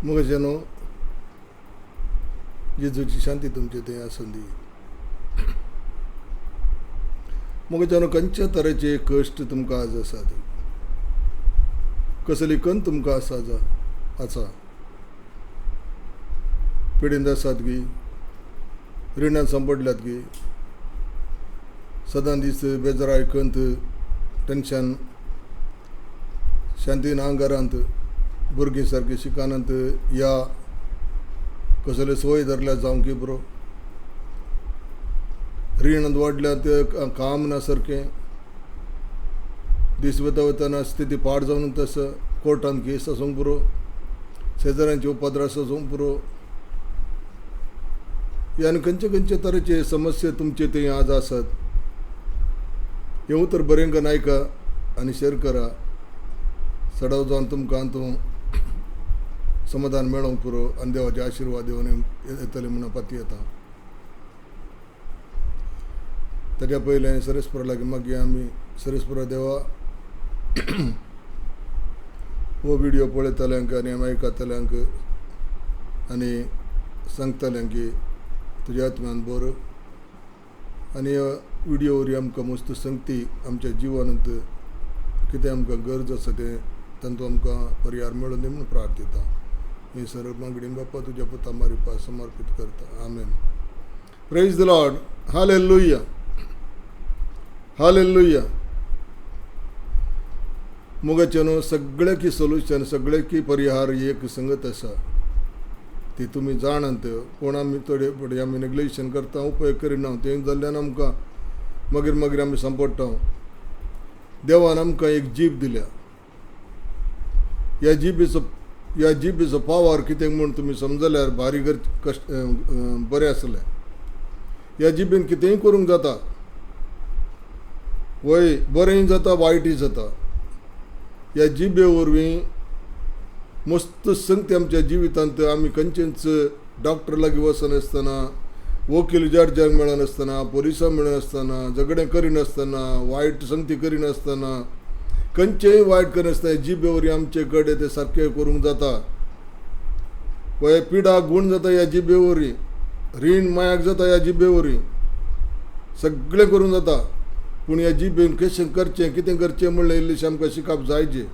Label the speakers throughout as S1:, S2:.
S1: मगच्यानो जेजूची शांती तुमचे ते आसून दी. मगच्यानो खंयच्या तरेचे कश्ट तुमकां आज आसात, कसली कन तुमकां आसा, पिडींत आसात गी, रिणांत सांपडल्यात गी, सदां दीस बेजाराय कंत, टेन्शन, शांतीन आंगारांत, भुरगीं सारकी शिकानांत या कसले सोय धरल्या जावं की बरो, रीण वाडल्यात काम ना सारकें, दीस वतना स्थिती पाड जावन तसं कोर्टान केस आसूंक पुरो, शेजाऱ्यांचे उपद्रव आसूंक पुरो, ह्यान खंयचे तरेचे समस्या तुमचे थंय आज आसात, हें उतर बरें करून आयका आनी शेअर करा. सडाव जावन तुमकां हातूं समाधान मेळोवंक पुरो आनी देवाचे आशिर्वाद येवन येतले म्हणून पाती येता. ताच्या पयलें सरेस्परा लागीं मागया आमी. सरेस्परा देवा, हो व्हिडिओ पळयतल्यांक आनी आयकतल्यांक आनी सांगतल्यांक तुज्या आत्म्यान बर आनी व्हिडिओ वरवीं आमकां मस्त संगती आमच्या जिवनांत कितें आमकां गरज आसा तें तातूंत आमकां पर्याय मेळून दी म्हणून प्रार्थीता. ही सर्व मागणी बाप्पा तुज्या पुता मारिपा समर्पित करता. आमेन. Praise the Lord. हालेलुया, हालेलुया. मुगाच्यानो सगळ्याकी सोल्युशन, सगळ्याकी परिहार एक संगत आसा, ती तुमी जाणांत. कोण आमी थोडे फुडें आमी नेग्लेक्शन करता, उपयोग करिना, तें जाल्ल्यान आमकां मागीर आमी सांपडटा. देवान आमकां एक जीब दिल्या. ह्या जिबेचो पावर कितें म्हूण तुमी समजल्यार भारी कश्ट बरें आसलें. ह्या जिबेन कितेंय करूंक जाता, वय बरेंय जाता वायटय जाता. ह्या जिबे वरवीं मस्त संगती आमच्या जिवितांत आमी खंयचेच डॉक्टर लागीं वचनासतना, वकील जड्जाक मेळनासतना, पुलिसांक मेळनासतना, झगडें करिनासतना, वायट संगती करिनासतना, खंयचेय वायट करिनासतना जिबे वरवीं आमचे कडेन ते सारकें करूंक जाता. पळय पिडा गूण जाता ह्या जिबे वरवीं, रीण मायाक जाता ह्या जिबे वरवीं, सगळें करूंक जाता. पूण ह्या जिबेन कशें करचें, कितें करचें म्हणलें इल्लेशें आमकां शिकप जायचें.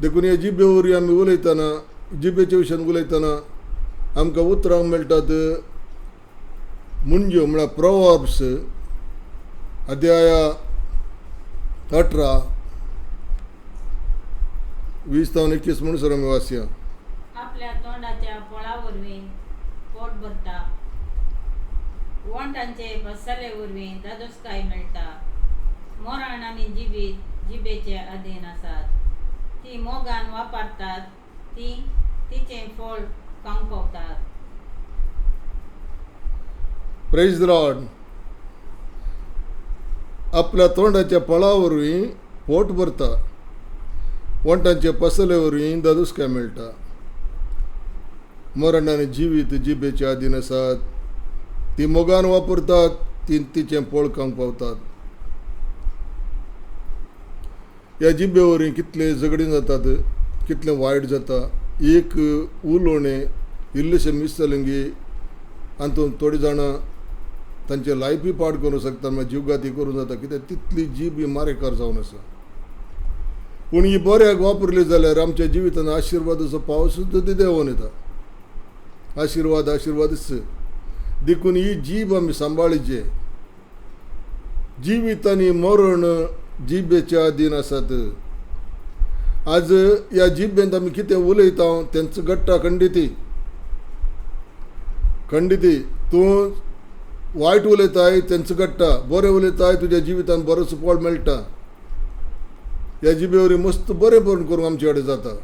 S1: देखून ह्या जिबे वरवीं आमी उलयतना, जिबेच्या विशयान उलयतना आमकां उतरां मेळटात. मुंज्यो म्हळ्यार प्रोवर्ब्स अध्याय 18 20-21 म्हणून सर आमी वाचया.
S2: आपल्या तोंडाच्या फळा वरवीं पोट भरता, वंटांचे बसले वरवीं दादोसकाय मेळटा. मरण आनी जिवीत जिबेचे अधीन आसात, ती मोगान वापरतात, ती तिचें फळ खावंक पावतात.
S1: Praise the Lord. आपल्या तोंडाच्या फळा वरवीं पोट भरता, वंटांचे पसले वरवीं दादोसकाय मेळटा. मरण आनी जिवीत जिबेच्या अधीन आसात, ती मोगान वापरतात, ती तिचें फळ खावंक पावतात. ह्या जिबे वरवीं कितले झगडीं जातात, कितलें वायट जाता. एक उलोवणें इल्लेशें मिस जालें गी हातूंत थोडीं जाणां तांचे लायफी पाड करूंक शकता, मागीर जीवघाती करूंक जाता, कित्याक तितली जीब ही मारेकार जावन आसा. पूण ही बऱ्याक वापरली जाल्यार आमच्या जिवितांत आशिर्वादाचो पावस सुद्दां ती देंवून येता. आशिर्वादच. देखून ही जीब आमी सांबाळची. जिवीत आनी मरण जिबेच्या अधीन आसात. आज ह्या जिबेंत आमी कितें उलयता तेंच घडटा खंडिती. तूं वायट उलयताय तेंच घडटा, बरें उलयताय तुज्या जिवितांत बरोसो फळ मेळटा. ह्या जिबे वरवीं मस्त बरें करूंक आमचे कडेन जाता.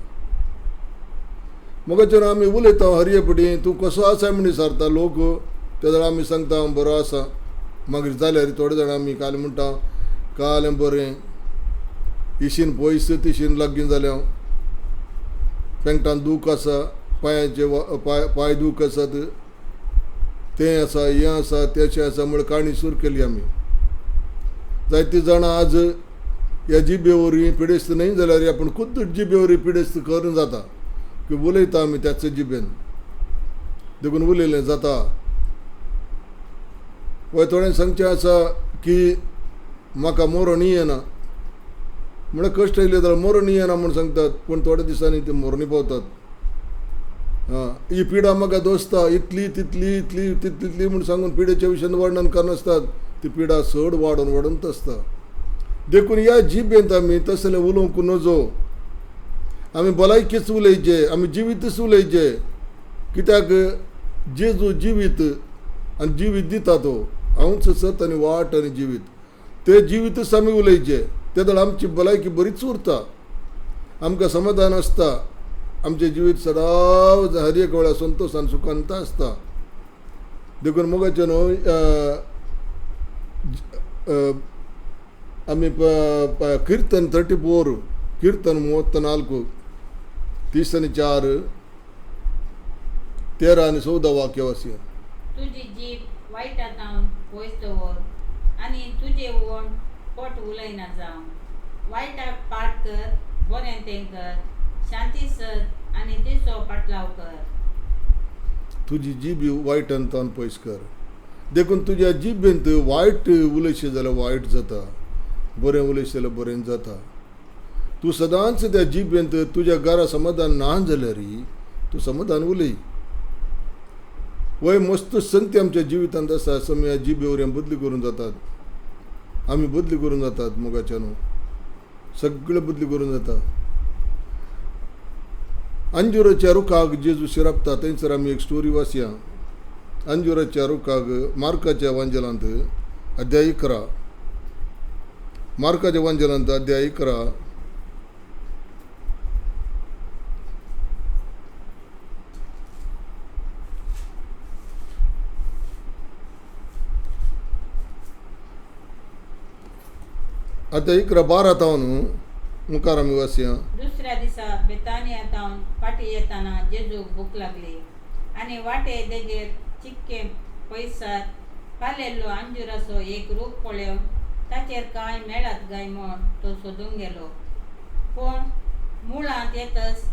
S1: मगाच्यान आमी उलयता हरयेपटी, तूं कसो आसा म्हण विचारता लोक, त्या जाल्यार आमी सांगता हांव बरो आसा. मागीर जाल्यार थोडे जाण आमी काल म्हणटा काल बरें, इशीन पयस तिशीन लागीं जाल्या, पेंगटान दूख आसा, पांयाचे पांय दूख आसात, तें आसा, हें आसा, तेशें आसा म्हण काणी सूर केली आमी. जायतीं जाणां आज ह्या जिबे वरवीं पिडेस्त न्हय जाल्यार आपण खुद्द जिबे वरवीं पिडेस्त करून जाता. की उलयता आमी त्याच जिबेन देखून उलयलें जाता. वा थोडें सांगचें आसा की म्हाका मरण येना म्हळ्यार कश्ट येयले जाल्यार मरण येना म्हूण सांगतात, पूण थोड्या दिसांनी ते मरणी पावतात. ही पिडा म्हाका दोसता इतली तितली इतली तितली तितली म्हूण सांगून पिडेच्या विशयान वर्णन करनासतात. ती पिडा चड वाडून वाडूनच आसता. देखून ह्या जिबेंत आमी तसलें उलोवंक नजो. आमी भलायकीच उलयचे, आमी जिवीतच उलयचे. कित्याक जेजू जिवीत आनी जिवीत दिता तो. हांवूच सत आनी वाट आनी जिवीत. ते जिवीतच आमी उलयचे. ते दळ आमची भलायकी बरीच उरता, आमकां समाधान आसता, आमचें जिवीत सदांच हर एक वेळा संतोशान सुखांत आसता. देखून मोगाचे न्हू आमी कीर्तन 34 कीर्तन 34 3 13 आनी 14 वाक्य वाचया.
S2: तुजी जीभ वायटांतावन पयस दवर आनी तुजे ओंड पोट उलयना जावं. वायटाक पाट कर, बरें तें कर, शांती सद आनी तिचो पाटलाव कर.
S1: तुजी जीब वायटांतावन पयस कर. देखून तुज्या जिबेंत वायट उलयशें जाल्यार वायट जाता, बरें उलयशें जाल्यार बरें जाता. तूं सदांच त्या जिबेंत तुज्या घरा समाधान ना जाल्यार तूं समाधान उलय. वय मस्त संगती आमच्या जिवितांत आसा. समय जिबे वरें बदली करून जातात, आमी बदली करून जातात. मोगाच्या न्हू सगळें बदली करून जाता. अंजुराच्या रुखाक जेजू शिरापता थंयसर आमी एक स्टोरी वाचया. अंजुराच्या रुखाक मार्काच्या वांजलांत अध्याय 11 मार्काच्या वांजलांत अध्याय 11 अध्याय 11 12 मुखार आमी वाचया.
S2: दुसऱ्या दिसा बेतानियांतावन फाटीं येताना जेजूक भूक लागली आनी वाटे देगेर चिक्के पयसार कालेल्लो अंजुराचो एक रूख पळोवन ताचेर कांय मेळत काय म्हूण तो सोदूंक गेलो. पूण मुळांत येतच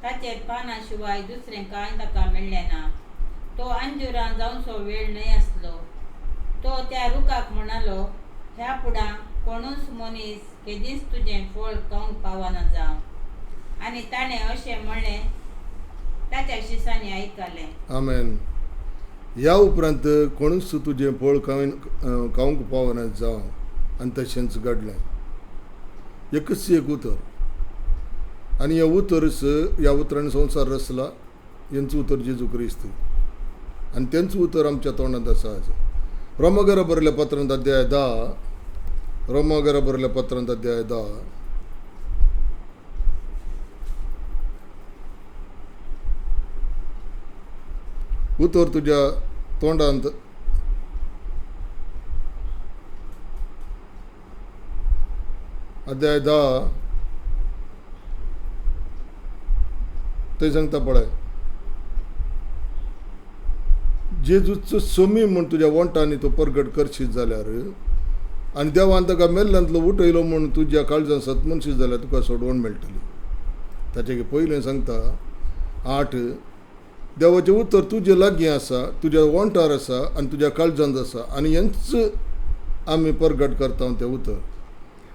S2: ताचेर पानां शिवाय दुसरें कांय ताका मेळ्ळें ना. तो अंजुरां जावचो वेळ न्हय आसलो. तो त्या रुखाक म्हणालो, ह्या फुडां कोणूच मनीस केदींच तुजें फळ खावंक पावना जावं. आनी ताणें अशें म्हणलें ताच्या शिसांनी आयकलें.
S1: आमेन. ह्या उपरांत कोणूच तुजें फळ खावंक पावना जावं. आनी तशेंच घडलें. एकच एक उतर आनी ह्या उतरच ह्या उतरान संवसार रचला. हेंच उतर जेजू क्रिस्त आनी तेंच उतर आमच्या तोंडांत आसा आज. रोमागरा बरयल्या पत्रांत अध्याय 10 रोमागरा बरयल्या पत्रांत अध्याय 10 उतर तुज्या तोंडांत अध्याय 10 थंय सांगता पळय. जेजूचो सोमी म्हूण तुज्या वंटांनी तो परगट करशीत जाल्यार आनी देवान ताका मेल्ल्यांतलो उठयलो म्हूण तुज्या काळजांत सतमनशीत जाल्यार तुका सोडवण मेळटली. ताचे पयलें सांगता 8 देवाचें उतर तुजे लागीं आसा, तुज्या वंटार आसा आनी तुज्या काळजांत आसा आनी हेंच आमी परगट करता तें उतर.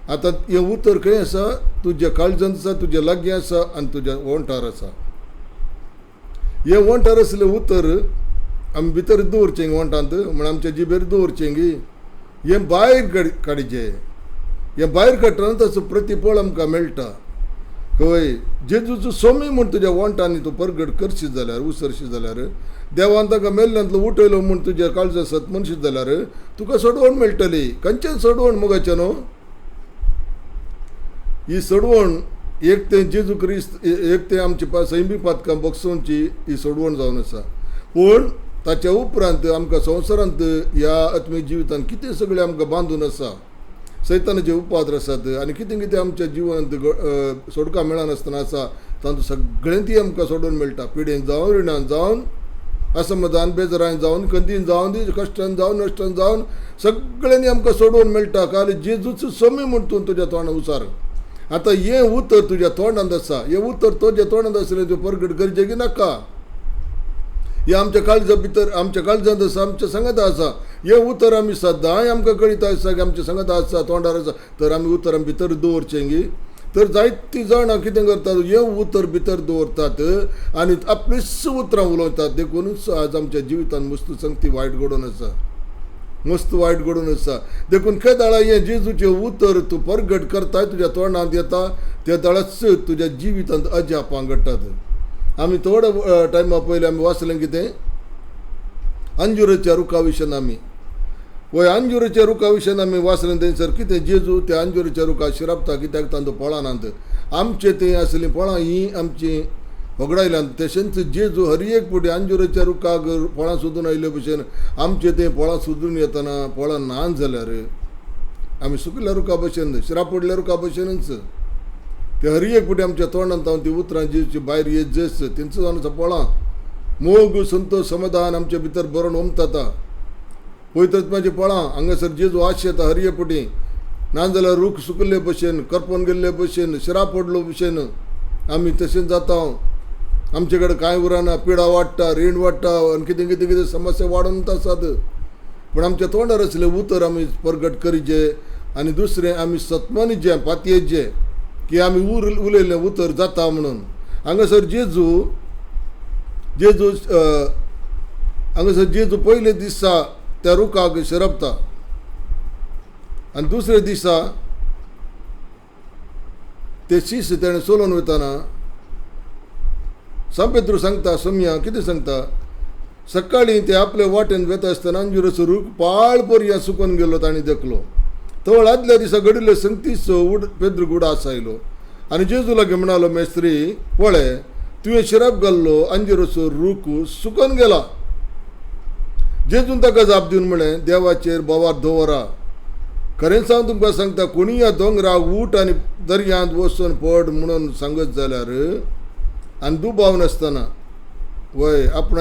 S1: आतां हें उतर खंय आसा? तुज्या काळजांत आसा, तुज्या लागीं आसा आनी तुज्या वंटार आसा. हें वंटार आसलें उतर आमी भितर दवरचें वंटांत म्हण आमच्या जिबेर दवरचें गी. हें भायर काडचें. हें भायर काडटना ताचो प्रतिफळ आमकां मेळटा. खंय जेजूचो सोमी म्हूण तुज्या वंटांनी तूं परगट करशीत जाल्यार उसरशीत जाल्यार देवान ताका मेल्ल्यांतलो उठयलो म्हूण तुज्या काळजांत सतमनशीत जाल्यार तुका सोडवण मेळटली. खंयचें सोडवण मोगाचें न्हू? ही सोडवण एक तें जेजू क्रिस्त, एक तें आमची सैमी पातकां बगसोवची ही सोडवण जावन आसा. पूण ताच्या उपरांत आमकां संवसारांत ह्या आत्मीय जिवितांत कितें सगळें आमकां बांदून आसा, सैतानाचे उपाद्र आसात आनी कितें कितें आमच्या जिवनांत सोडका मेळनासतना आसा, तातूंत सगळें ती आमकां सोडून मेळटा. पिडेन जावन, रिणान जावन, असमाधान बेजारान जावन, खंतीन जावन, कश्टान जावन, नश्टान जावन सगळ्यांनी आमकां सोडवून मेळटा. खाली जेजूचो सोमी म्हूण तूं तुज्या तोंडां उसार आता हे उतर तुझ्या तोंडांत आसा हे उतर तुझ्या तोंडांत आसलें तूं परगट गरजेची नाका. हे आमच्या काळजा भितर आमच्या काळजांत आसा आमच्या सांगात आसा हे उतर आमी सदांय आमकां कळीता आसा की आमच्या सांगात आसा तोंडार आसा तर आमी उतर आमी भितर दवरचें गी. तर जायतीं जाणां कितें करतात हे उतर भितर दवरतात आनी आपलीच उतरां उलयतात देखूनच आज आमच्या जिवितांत मस्त संगती वायट घडोवन आसा मस्त वायट घडोवन आसा. देखून खंय दाळा हें जेजूचें उतर तूं परगट करताय तुज्या तोंडांत येता त्या दाळाच तुज्या जिवितांत अजापां घडटात. आमी थोडे टायमा पयलीं आमी वाचलें कितें अंजुराच्या रुखा विशयान आमी वय अंजुराच्या रुखा विशयान आमी वाचलें थंयसर कितें जेजू त्या अंजुराच्या रुखा शिरपता कित्याक तांचो फळांत आमचें थंय आसलीं फळां हीं आमचीं वगडायल्यांत तशेंच जेजू हर एक फुटी अंजुराच्या रुखाक फळां सोदून आयिल्ले भशेन आमचें तें फळां सोदून येतना फळां ना जाल्यार आमी सुकिल्ल्या रुखा भशेन शिरापडल्या रुखा भशेनच ते हर एक फुटी आमच्या तोंडांत हांव ती उतरां जेची भायर येत जस तेंचो जावन आसा फळां मोग संतोश समाधान आमच्या भितर बरोवन उमताता पवित्रात्म्याची फळां हांगासर जेजू आशेता हर एक फुटी नाजाल्यार रूख सुकिल्ले भशेन करपून गेल्ले भशेन शिरापडलो भशेन आमी तशेंच जाता. आमचे कडेन कांय उरना पिडा वाडटा रीण वाडटा आनी कितें कितें कितें समस्या वाडून आसात पूण आमच्या तोंडार आसलें उतर आमी परगट करीचे आनी दुसरें आमी सत्मनीचें पातयेचें की आमी उलयल्लें उतर जाता म्हणून. हांगासर जेजू पयले दिसा त्या रुखाक शिरपता आनी दुसरे दिसा ते शीस तेणें सोलून वयताना सांपेद्रू सांगता सोम्या कितें सांगता सकाळीं ते आपले वाटेन वेता आसतना अंजुराचो रूख पाळ पर्या सुकून गेलो ताणें देखलो. तवळ आदल्या दिसा घडिल्ले संगतीचो पेद्रूक उडास आयलो आनी जेजू लागीं म्हणालो मेस्त्री पळय तुवें शिरप घाल्लो अंजुराचो रूख सुकून गेला. जेजून ताका जाप दिवन म्हळें देवाचेर बोवार दवरा खरेंच हांव तुमकां सांगता कोणी ह्या दोंगराक उठ आनी दर्यांत वचून पड म्हणून सांगत जाल्यार आनी दुबाव नासतना वय आपण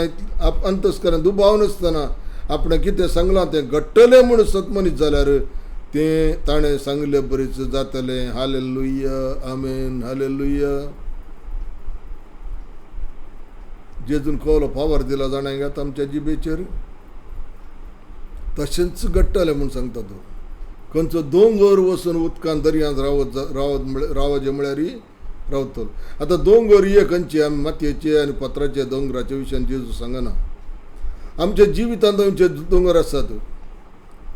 S1: अंतस्करान दुबाव नासतना आपणें कितें सांगलां तें घडटलें म्हूण सतमनीत जाल्यार तें ताणें सांगलें बरेंच जातलें. हालेलुया आमेन हालेलुया. जेजून कवलो फावर दिला जाणां घेता आमच्या जिबेचेर तशेंच घडटलें म्हूण सांगता तो. खंयचो दोंगर वचून उदकांत दर्यांत रावचे म्हळ्यार रावतलो. आतां दोंगर हे खंयचे आमी मातयेचे आनी पत्राचे दोंगराच्या विशयान जेजू सांगना. आमच्या जिवितांत आमचे दोंगर आसात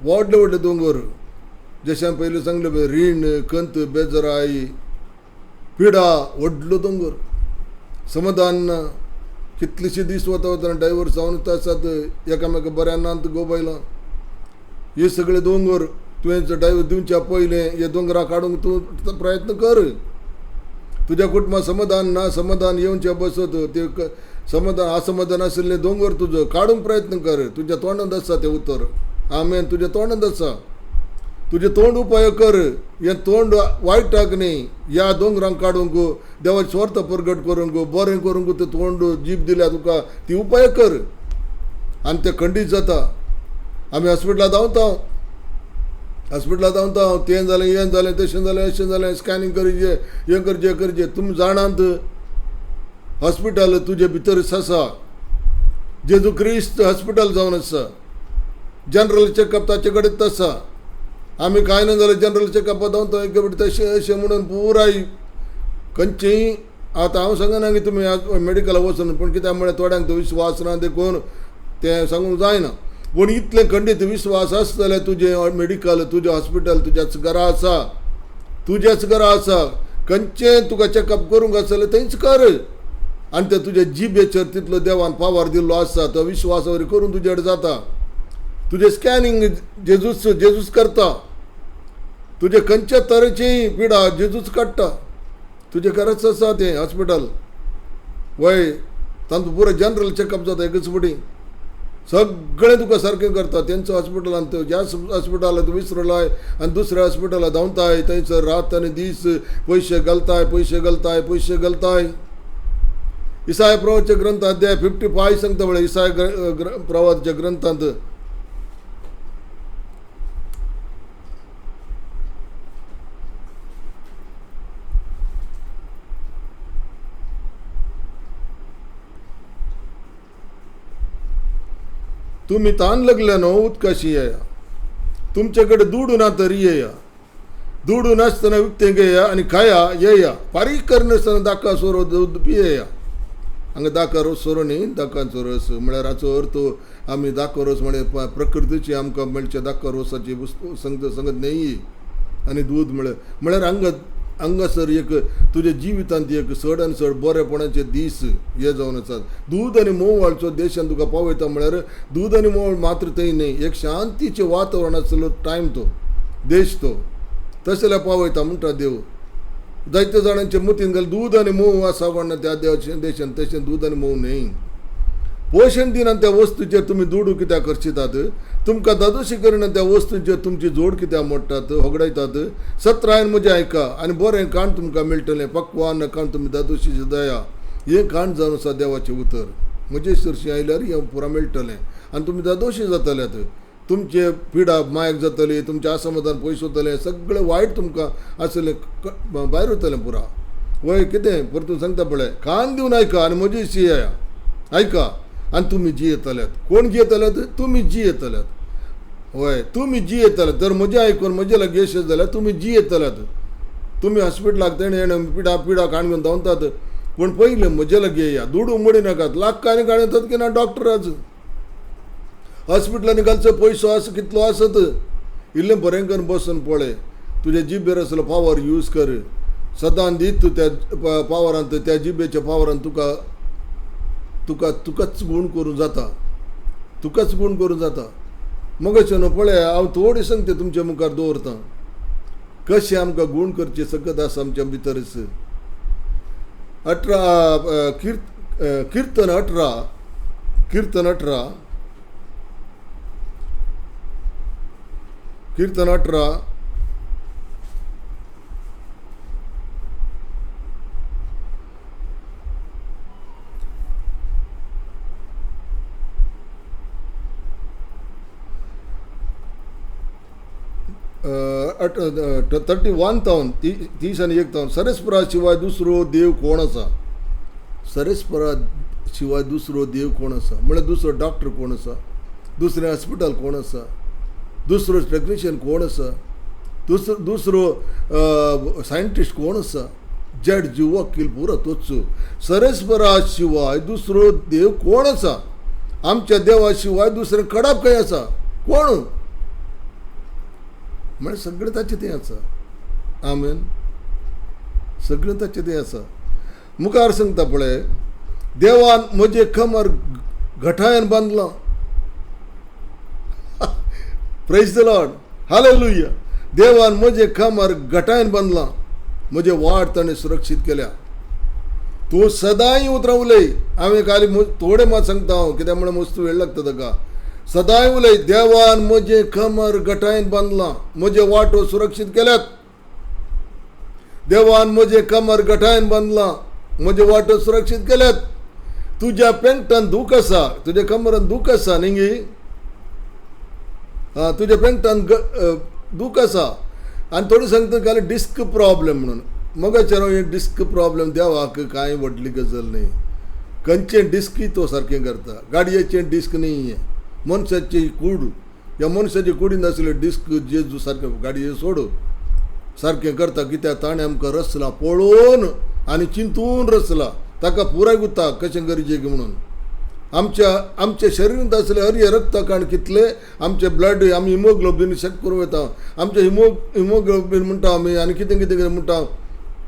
S1: व्हडले व्हडले दोंगर जशें हांवें पयलीं सांगलें पळय रीण कंत बेजराई पिडा व्हडलो दोंगर समाधान ना कितलेशे दीस वता वतना डायवर्स जावन आसात एकामेका बऱ्यान नात गोबायलां हे सगळे दोंगर तुवें डायवर्स दिवच्या पयलें हे दोंगरा काडूंक तूं प्रयत्न कर. तुज्या कुटुंबात समाधान ना समाधान येवचें बसत ते समाधान असमाधान आशिल्लें दोंगर तुजो काडूंक प्रयत्न कर. तुज्या तोंडांत आसा तें उतर आमेन तुज्या तोंडांत आसा. तुजें तोंड उपाय कर हें तोंड वायटाक न्ही ह्या दोंगरांक काडूंक देवाची स्वार्थ परगट करूंक बरें करूंक तें तोंड जीब दिल्या तुका ती उपाय कर आनी तें खंडीत जाता. आमी हॉस्पिटलांत धांवता तें जालें हें जालें तशें जालें अशें जालें स्कॅनिंग करचें हें करचें तुमी जाणात हॉस्पिटल तुजे भितरच आसा. जेजू क्रिस्त हॉस्पिटल जावन आसा. जनरल चॅकअप ताचे कडेन आसा. आमी कांय ना जाल्यार जनरल चॅकअपाक धांवता तशें अशें म्हणून पुराय खंयचेंय आतां हांव सांगना की तुमी मेडिकलाक वचून पूण कित्याक म्हळ्यार थोड्यांक तो विस्वास ना देखून तें सांगूंक जायना. पूण इतलें खंडीत विस्वास आसा जाल्यार तुजें मेडिकल तुजें हॉस्पिटल तुज्याच घरा आसा खंयचें तुका चॅकअप करूंक आसा जाल्यार थंयच कर आनी तें तुज्या जिबेचेर तितलो देवान पावर दिल्लो आसा तो विश्वास वरी करून तुजे कडेन जाता. तुजें स्कॅनिंग जेजूच करता. तुजे खंयच्या तरेचीय पिडा जेजूच काडटा. तुजे घराच आसा तें हॉस्पिटल वय तांचो पुरो जनरल चॅकअप जाता एकच फुटी सगळें तुका सारकें करता. तेंचो हॉस्पिटलांत ह्या हॉस्पिटलांत विसरो लाय आनी दुसऱ्या हॉस्पिटलांत धांवताय थंयसर रात आनी दीस पयशे घालताय. इसाय प्रवाच्या ग्रंथांत अध्याय 55 सांगता म्हळ्यार इसाय प्रवाच्या ग्रंथांत तुम्ही ताण लागल्यानं उदकाशी येया, तुमच्याकडे दूड ना तरी येया, दूड नासतना विकते घेया आणि खाया येया, पारीक करनासतना दाका सोरो दूध पियेया. हांगा दाका रोस सोरो न्ही, दाकांचो रस म्हळ्यार हाचो अर्थ आमी दाको रोस म्हळ्यार प्रकृतीची आमकां मेळच्या दाका रोसाची संगत न्ही. आनी दूद म्हळ्यार हांगासर एक तुज्या जिवितांत एक चड आनी चड बरेपणाचे दीस हे जावन आसात. दूद आनी मोवाळचो देशान तुका पावयता म्हळ्यार दूद आनी मोवाळ मात्र थंय न्ही, एक शांतीचें वातावरण आसलो टायम तो, देश तो, तशें जाल्यार पावयता म्हणटा देव. जायत्या जाणांचे मतीन घाल दूद आनी मोव आसा म्हणना त्या देशान, तशें दूद आनी मोव न्ही. पोशण दिनान त्या वस्तूचेर तुमी दूड कित्याक करशितात, तुमकां दादोशी करिना त्या वस्तूंचेर तुमची जोड कित्याक मोडटात, होगडायतात. सत्रायन म्हजें आयका आनी बरें काण तुमकां मेळटलें, पक्वान काण तुमी दादोशी दया, हें काण जावन आसा देवाचें उतर. म्हजे शिरशी आयल्यार हें पुरा मेळटलें आनी तुमी दादोशी जातल्यात. तुमचे पिडा मायक जातली, तुमचें असमाधान पयस वतलें, सगळें वायट तुमकां आसलें भायर वतलें पुरा. वय कितें परतून सांगता पळय, कान दिवन आयका आनी म्हजी शिया आयका आनी तुमी जियेतल्यात. कोण जियेतल्यात? तुमी जियेतल्यात. वय तुमी जियेतल्यात. जर म्हजें आयकून म्हजे लागीं यशस्वी जाल्यार तुमी जियेतल्यात. तुमी हॉस्पिटलाक तेणें पिडा काण घेवन धांवतात, पूण पयलें म्हजे लागीं येया, दूड उमडी नाकात. लाखांनी काण येतात की ना डॉक्टराच. हॉस्पिटलांनी घालचो पयसो आसा कितलो आसत, इल्लें बरें करून बसून पळय. तुज्या जिबेर आसलो पावर यूज कर. सदां दीत त्या पावरांत, त्या जिबेच्या पावरान तुकाच गूण करूं जाता, तुकाच गूण करूं जाता. मगच न्हू पळय, हांव थोडी संगती तुमच्या मुखार दवरतां कशें आमकां गूण करचे सकत आसा आमच्या भितरच. 18 कीर्तन 18 31 30 आणि 1 सरस्परा शिवाय दुसरो देव कोण आसा? सरस्परा शिवाय दुसरो देव कोण आसा? म्हळ्यार दुसरो डॉक्टर कोण आसा? दुसरें हॉस्पिटल कोण आसा? दुसरो टेक्निशियन कोण आसा? दुसरो सायंटिस्ट कोण आसा? जज वकील पुरो तोच. सरस्परा शिवाय दुसरो देव कोण आसा? आमच्या देवा शिवाय दुसरें कडप खंय आसा? कोण? म्हळ्यार सगळें ताचें तें आसा. आमेन. सगळें ताचें तें आसा. मुखार सांगता पळय, देवान म्हजें कमर घटायन बांदलां. Praise the Lord. हालेलुया. देवान म्हजें कमर घटायन बांदलां. म्हजें वाट ताणें सुरक्षीत केल्या. तूं सदांय उतरां उलय. हांवें खाली थोडे मात सांगता हांव, कित्याक म्हळ्यार मस्त वेळ लागता ताका. सदांय उलय, देवान म्हजें कमर घटायन बांदलां, म्हजे वाटो सुरक्षीत केल्यात. देवान म्हजें कमर घटायन बांदलां, म्हजे वाटो सुरक्षीत केल्यात. तुज्या पेंगटान दूख आसा, तुज्या कमरान दूख आसा न्ही? तुज्या पेंगटान दूख आसा. आनी थोडी सांगता काय डिस्क प्रॉब्लेम म्हणून. मगाचेर हे डिस्क प्रॉब्लेम देवाक कांय व्हडली गजाल न्ही. खंयचें डिस्की तो सारकें करता. गाडयेचें डिस्क न्ही, मनशाची कूड. ह्या मनशाची कुडीन आसले डिस्क जेजू सारकें गाडये सोड सारकें करता. कित्याक ताणें आमकां रचला पळोवन आनी चिंतून रचला. ताका पुराय गुता कशें गरजेक म्हणून. आमच्या शरिरांत आसले हरये रक्तकण कितले, आमचे ब्लड आमी हिमोग्लोबीन चॅक करूं येता. आमचे हिमोग्लोबीन म्हणटा आमी आनी कितें कितें म्हणटा.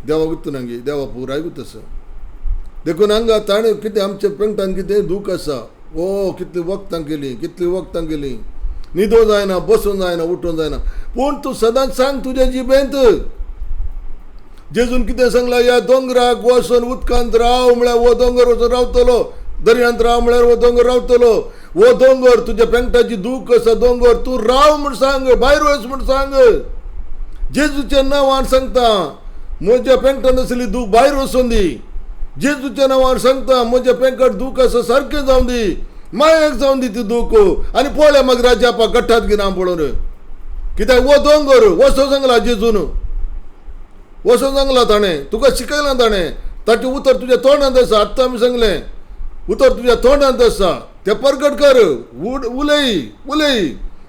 S1: देवा गुत्त नांगी, देवा पुराय गुत आसा. देखून हांगा ताणें कितें आमच्या पेंगटान कितें दूख आसा. कितली वखदां केली, कितली वखदां केली. न्हिदो जायना, बसून जायना, उठून जायना. पूण तूं सदांच सांग तुज्या जिबेंत. जेजून कितें सांगलां, ह्या दोंगराक वचून उदकांत राव म्हळ्यार वो दोंगर वचून रावतलो. दर्यांत राव म्हळ्यार वो दोंगर रावतलो. वो दोंगर तुज्या पेंगटाची दूख आसा दोंगर, तूं राव म्हूण सांग, भायर वच म्हूण सांग. जेजूच्या नांवान सांगता, म्हज्या पेंगटान आसली दूख भायर वचून दी. जेजूच्या नांवान सांगता, म्हज्या पेंगटाक दूख आसा सारकें जावन दी, मायक जावन दी ती दूख. आनी पळय मागीर राजापा गठ्ठात गिना पळोवन. कित्याक वो दोंगर वचो सांगला जेजून. वचो सांगला ताणें, तुका शिकयलां ताणें. ताचें उतर तुज्या तोंडांत आसा. आत्तां आमी सांगलें उतर तुज्या तोंडांत आसा. ते प्रकट कर. उलय उलय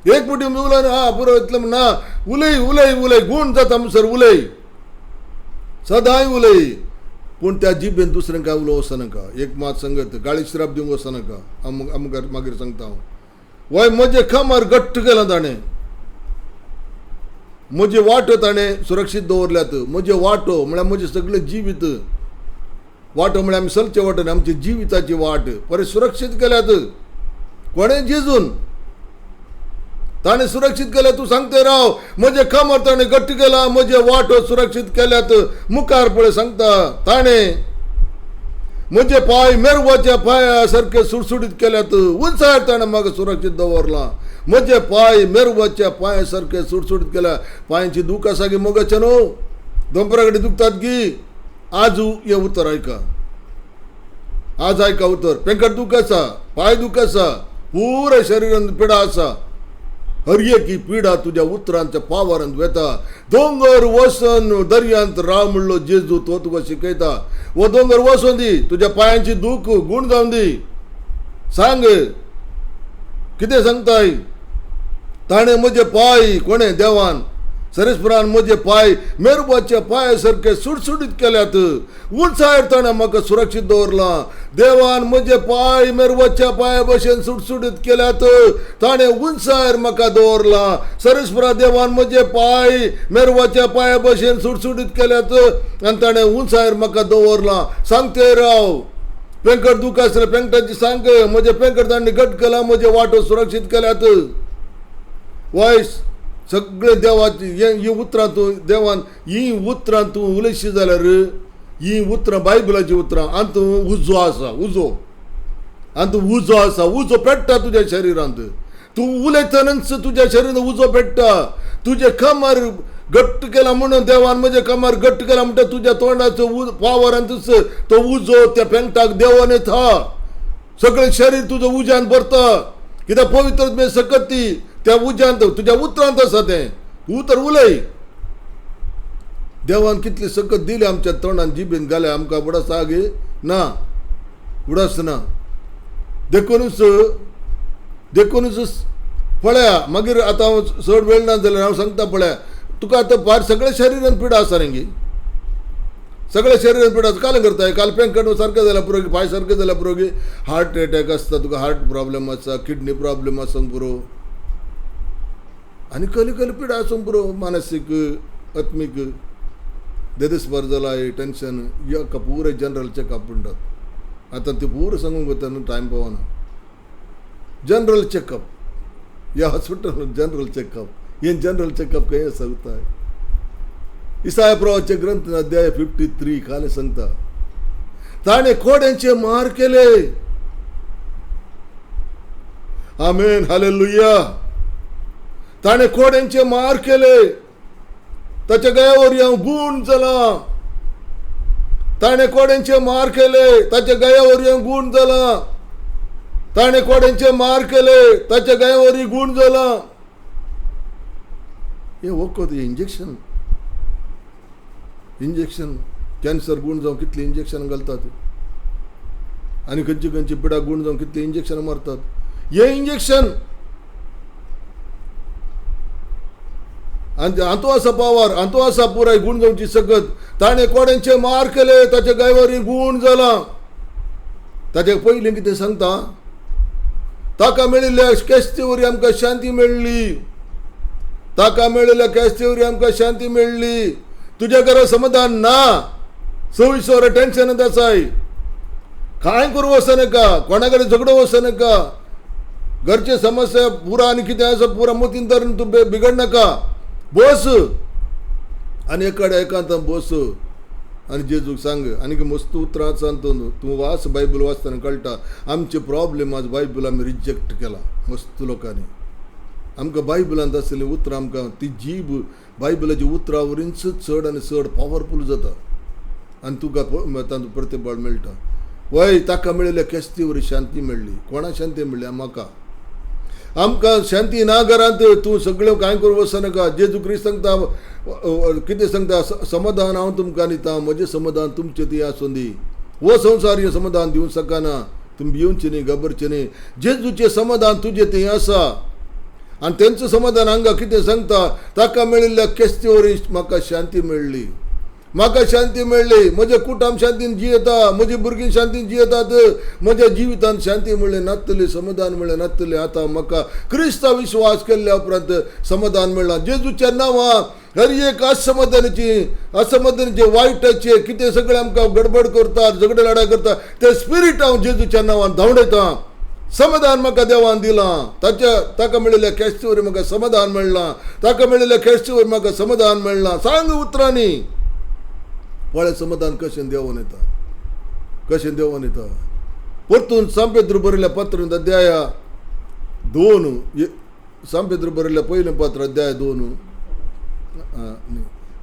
S1: एक पुटी उलय हा पुरं इतलं ना उलय उलय उलय गुण जाता सर उलय सदाय उलय. पूण त्या जिबेन दुसऱ्यांक काय उलोवं वचना का. एक मात सांगत गाळी श्राप दिवंक वचना का. आमकां मागीर सांगता हांव वय म्हजे खामार घट्ट केला ताणें. म्हजे वाटो ताणें सुरक्षीत दवरल्यात. म्हजे वाटो म्हळ्यार म्हजें सगळें जिवीत. वाटो म्हळ्यार आमी चलचे वाटो न्ही आमची जिविताची वाट बरें सुरक्षीत केल्यात. कोणें जेजून ताणें सुरक्षीत केल्या. तूं सांगते राव म्हजे खामार ताणें घट्ट केला. म्हजे वाटो सुरक्षीत केल्यात. मुखार पळय सांगता ताणें म्हजे पांय मेरवाच्या पांया सारके सुटसुटीत केल्यात. उंचायेर ताणें म्हाका सुरक्षीत दवरला. म्हजे पांय मेरवाच्या पांया सारके सुटसुटीत केल्या. पांयांची दूख आसा गी मोगाचें न्हू. दोंपरा कडेन दुखतात गी. आज हे उतर ऐका. आज ऐका उतर. पेंकट दूख आसा पांय दूख आसा पुराय शरिरांत पिडा आसा. हर एकी पिडा तुज्या उतरांच्या पावरांत वेता. दोंगर वसन दर्यांत राव म्हणलो जेजू तो तुका शिकयता. वो दोंगर वचून दी तुज्या पांयांची दूख गुण जावन दी. सांग कितें सांगताय. ताणें म्हजे पांय कोणें देवान सरेस्परान म्हजे पांय मेरवाच्या पांया सारके सुटसुटीत केल्यात. उंचायेर ताणें म्हाका सुरक्षीत दवरला. देवान म्हजे पांय मेरवाच्या पांया भशेन सुटसुटीत केल्यात. ताणें उंचायेर म्हाका दवरला. सरेस्परा देवान म्हजे पांय मेरवाच्या पांया भशेन सुटसुटीत केल्यात आनी ताणें उंचायेर म्हाका दवरला. सांगते राव पेंकट दूख आसलें पेंकटाची सांग. म्हजे पेंकट ताणें घट केला. म्हजे वाटो सुरक्षीत केल्यात. वायस सगळे देवाची ही उतरां तूं देवान ही उतरां तूं उलयशी जाल्यार ही उतरां बायबलाची उतरां आनी तूं उजो आसा उजो आनी तूं उजो आसा. उजो पेट्टा तुज्या शरिरांत. तूं उलयतनच तुज्या शरिरांत उजो पेट्टा. तुजे खामार घट्ट केला म्हणून देवान म्हजे खामार घट्ट केला म्हणटा तुज्या तोंडाचो पावरांतूच तो उजो त्या पेंकटाक देवान येता. सगळें शरीर तुजो उज्यान भरता. कित्याक पवित्र सकत ती त्या उज्यांत तुज्या उतरांत आसा तें. तूं तर उलय. देवान कितली सकत दिली आमच्या तोंडान जिबेन घाल्या आमकां उडास आगे ना उडास ना. देखूनच पळया मागीर आतां हांव चड वेळ ना जाल्यार हांव सांगता पळया तुका आतां भायर सगळ्या शरिरान पिडा आसा रे. सगळ्या शरिरान पिडा काल करताय. काल पेंकट सारकें जाल्यार पुरो पांय सारकें जाल्यार पुरो हार्ट एटॅक आसता तुका हार्ट प्रॉब्लेम आसा किडनी प्रॉब्लेम आसा पुरो आनी कसली कसली पिडा आसूं पुरो मानसीक आत्मीक देदीसभर जाला टेंशन या पुरे जनरल चॅकअप म्हणटात. आतां ती पुरो सांगूंक वता न्हू टायम पावना. जनरल चॅकअप ह्या हॉस्पिटल जनरल चॅकअप हे जनरल चॅकअप खंय सांगता. इसाया प्रवाचे ग्रंथ अध्याय 53 खाली सांगता ताणें कोड्यांचे मार केले. Amen hallelujah. ताणें कोड्यांचे मार केले. ताच्या गळ्यावर येवन गुण जाला. ताणें कोड्यांचे मार केले. ताच्या गळ्यावर येवन गुण जाला. ताणें कोड्यांचे मार केले. ताच्या गळ्यावर गुण जाला. हे वखद इंजेक्शन कॅन्सर गुण जावन कितले इंजेक्शन घालतात आनी खंयची खंयची पिडा गुण जावन कितले इंजेक्शन मारतात. हे इंजेक्शन हातू आसा पावर हातू आसा पुराय गुण जावची सकत. ताणें कोड्यांचे मार केले. ताच्या गायवर गुण जाला. ताच्या पयलीं कितें सांगता ताका मेळिल्ल्या केस्तेवरी आमकां शांती मेळ्ळी. ताका मेळिल्ल्या केस्तेवरी आमकां शांती मेळ्ळी. तुज्या घरा समाधान ना. 26 वर टेन्शनांत आसाय. कांय करूं वचनाका. कोणा कडेन झगडो वचनाका. घरचे समस्या पुरा आनी कितें आसा पुरा मतीन धरून तूं बिगडनाका. बस आनी एकाडे एकांत बस आनी जेजूक सांग. आनी मस्त उतरां सांगता तूं वाच बायबल वाचतना कळटा आमचे प्रॉब्लेम आज बायबल आमी रिजेक्ट केला. मस्त लोकांनी आमकां बायबलांत आसलेलीं उतरां आमकां ती जीब बायबलाची उतरां वरींच चड आनी चड पॉवरफूल जाता आनी तुका तातूंत प्रतिबळ मेळटा. वय ताका मेळिल्ल्या केस्ती वरी शांती मेळ्ळी. कोणाक शांती मेळ्ळी म्हाका. आमकां शांती ना घरांत तूं सगळें कांय करूं वचनाका. जेजू क्रिस्त सांगता कितें सांगता समाधान हांव तुमकां दिता म्हजें समाधान तुमचें ती आसूं दी. हो संवसार हें समाधान दिवंक शकना. तुम्ही भिवचे न्ही घाबरचे न्ही जेजूचे समाधान तुझे थंय आसा आनी तेंचें समाधान हांगा कितें सांगता ताका मेळिल्ल्या केस्तेवरी म्हाका शांती मेळ्ळी म्हाका शांती मेळ्ळी म्हजे कुटुंब शांतीन जियेता म्हजी भुरगीं शांतीन जियेतात म्हज्या जिवितांत शांती मेळ्ळी नासतली समाधान मेळ्ळें नासतलें आतां म्हाका क्रिस्ता विश्वास केल्ल्या उपरांत समाधान मेळ्ळां जेजूच्या नांवान हर एक असमाधानाचे वायटाचे कितें सगळें आमकां गडबड करतात झगडे लढाई करतात ते स्पिरीट हांव जेजूच्या नांवान धांवडयता समाधान म्हाका देवान दिलां ताका मेळिल्ल्या केस्तेवरी म्हाका समाधान मेळ्ळां ताका मेळिल्ल्या केस्तेवरी म्हाका समाधान मेळ्ळां सांग उतरांनी पळय समाधान कशें देंवन येता परतून सांपेद्र बरयल्ल्या पत्र अध्याय 2 सांपेद्र बरयल्ल्या पयलें पत्र अध्याय 2